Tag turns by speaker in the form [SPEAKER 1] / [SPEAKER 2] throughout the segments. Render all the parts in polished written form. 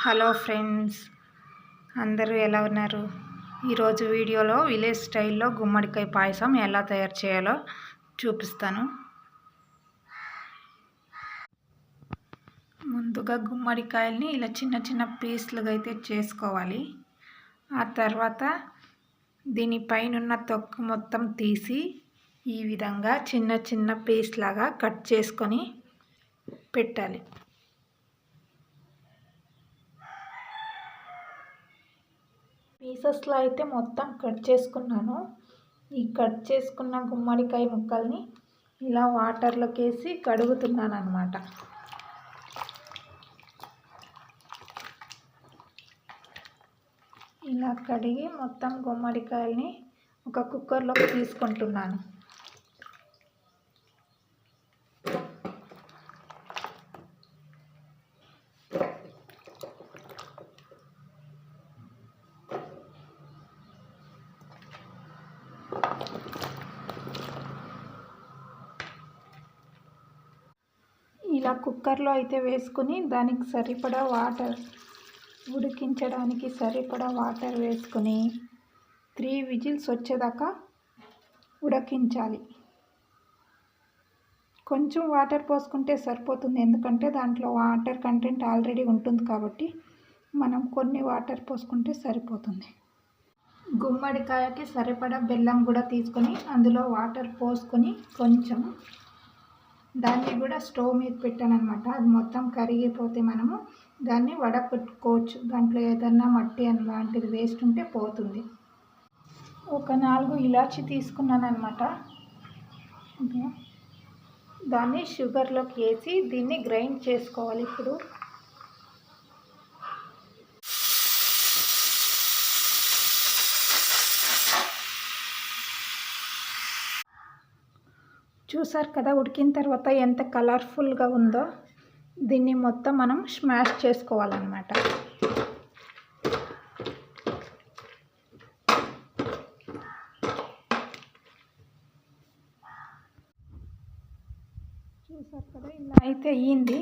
[SPEAKER 1] Hello friends, అందరూ ఎలా ఉన్నారు? ఈరోజు వీడియోలో విలేజ్ స్టైల్లో గుమ్మడికాయ పాయసం ఎలా తయారు చేయాలో చూపిస్తాను. ముందుగా గుమ్మడికాయల్ని ఇలా చిన్న చిన్న పీస్లుగా అయితే చేసుకోవాలి. ఆ తర్వాత దీనిపైన తొక్కు మొత్తం తీసి ఈ విధంగా చిన్న చిన్న పీస్ లాగా కట్ చేసుకొని పెట్టాలి. పీసెస్లో అయితే మొత్తం కట్ చేసుకున్నాను. ఈ కట్ చేసుకున్న గుమ్మడికాయ ముక్కల్ని ఇలా వాటర్లోకి వేసి కడుగుతున్నాను అన్నమాట. ఇలా కడిగి మొత్తం గుమ్మడికాయల్ని ఒక కుక్కర్లోకి తీసుకుంటున్నాను. ఇలా కుక్కర్లో అయితే వేసుకుని దానికి సరిపడా వాటర్, ఉడికించడానికి సరిపడా వాటర్ వేసుకుని 3 విజిల్స్ వచ్చేదాకా ఉడికించాలి. కొంచెం వాటర్ పోసుకుంటే సరిపోతుంది, ఎందుకంటే దాంట్లో వాటర్ కంటెంట్ ఆల్రెడీ ఉంటుంది కాబట్టి మనం కొన్ని వాటర్ పోసుకుంటే సరిపోతుంది. గుమ్మడికాయకి సరిపడా బెల్లం కూడా తీసుకొని అందులో వాటర్ పోసుకొని కొంచెం దాన్ని కూడా స్టవ్ మీద పెట్టాను అనమాట. అది మొత్తం కరిగిపోతే మనము దాన్ని వడపెట్టుకోవచ్చు. దాంట్లో ఏదన్నా మట్టి అలాంటిది వేస్ట్ ఉంటే పోతుంది. ఒక 4 ఇలాచి తీసుకున్నాను అనమాట. దాన్ని షుగర్లోకి వేసి దీన్ని గ్రైండ్ చేసుకోవాలి. ఇప్పుడు చూసారు కదా, ఉడికిన తర్వాత ఎంత కలర్ఫుల్గా ఉందో. దీన్ని మొత్తం మనం స్మాష్ చేసుకోవాలన్నమాట. చూసారు కదా, ఇలా అయితే అయ్యింది.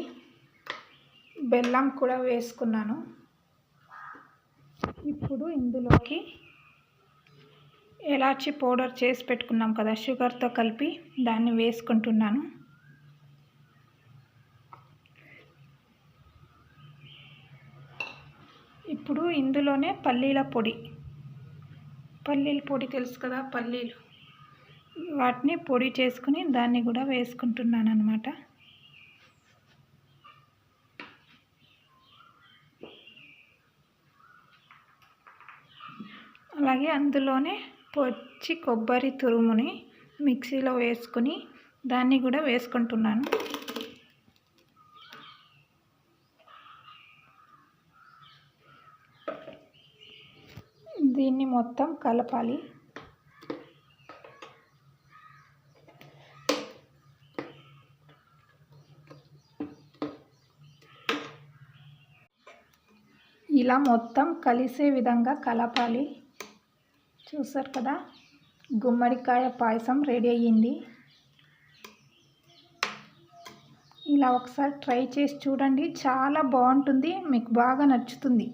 [SPEAKER 1] బెల్లం కూడా వేసుకున్నాను. ఇప్పుడు ఇందులోకి ఎలాచి పౌడర్ చేసి పెట్టుకున్నాం కదా, షుగర్తో కలిపి దాన్ని వేసుకుంటున్నాను. ఇప్పుడు ఇందులోనే పల్లీల పొడి తెలుసు కదా, పల్లీలు, వాటిని పొడి చేసుకుని దాన్ని కూడా వేసుకుంటున్నాను అన్నమాట. అలాగే అందులోనే పచ్చి కొబ్బరి తురుముని మిక్సీలో వేసుకుని దాన్ని కూడా వేసుకుంటున్నాను. దీన్ని మొత్తం కలపాలి. ఇలా మొత్తం కలిసే విధంగా కలపాలి. చూసారు కదా, గుమ్మడికాయ పాయసం రెడీ అయ్యింది. ఇలా ఒకసారి ట్రై చేసి చూడండి, చాలా బాగుంటుంది, మీకు బాగా నచ్చుతుంది.